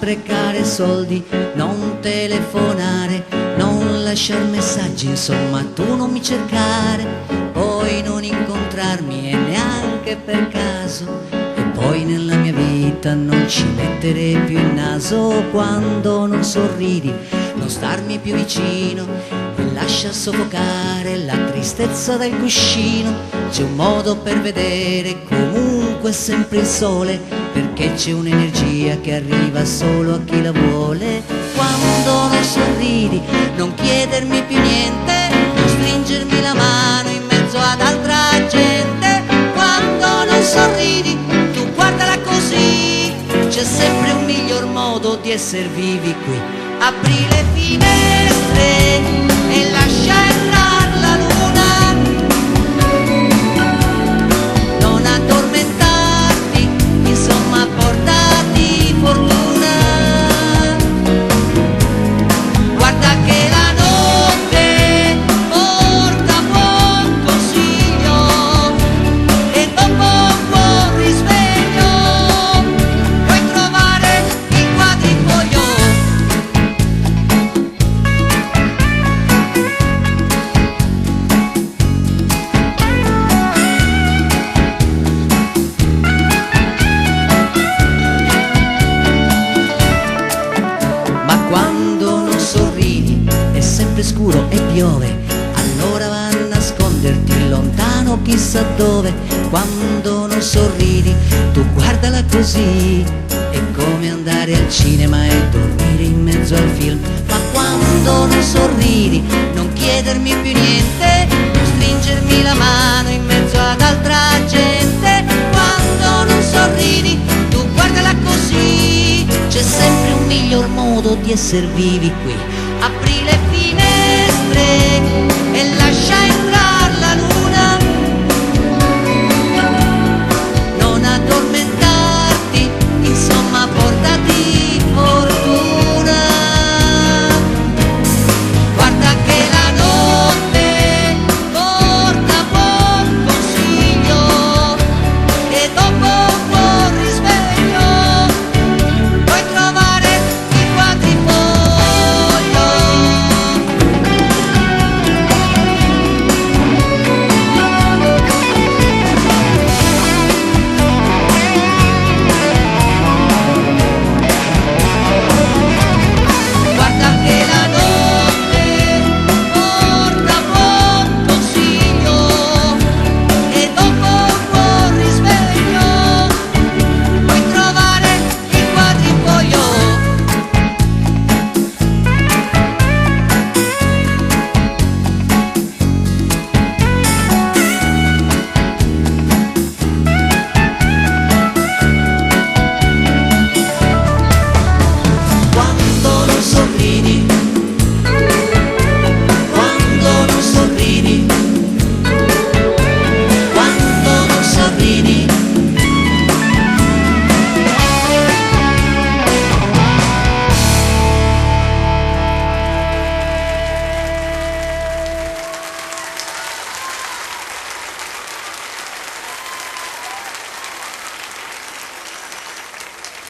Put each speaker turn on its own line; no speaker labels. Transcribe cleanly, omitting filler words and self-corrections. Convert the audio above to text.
sprecare soldi, non telefonare, non lasciar messaggi, insomma tu non mi cercare, poi non incontrarmi e neanche per caso, e poi nella mia vita non ci mettere più il naso. Quando non sorridi, non starmi più vicino, e lascia soffocare la tristezza dal cuscino. C'è un modo per vedere comunque sempre il sole, perché c'è un'energia che arriva solo a chi la vuole. Quando non sorridi, non chiedermi più niente, non stringermi la mano in mezzo ad altra gente. Quando non sorridi, tu guardala così, c'è sempre un miglior modo di essere vivi qui. Apri le finestre e lascia entrare la luna, non addormentarti, insomma portati fortuna. Guarda che la notte porta buon consiglio e dopo un buon risveglio puoi trovare il quadrifoglio. Quando non sorridi è sempre scuro e piove, allora va a nasconderti lontano chissà dove. Quando non sorridi, tu guardala così, è come andare al cinema e dormire in mezzo al film. Ma quando non sorridi, non chiedermi più niente, non stringermi la mano in mezzo ad altra gente. Quando non sorridi, tu guardala così, c'è sempre un miglior modo di essere vivi qui. Apri le finestre e lascia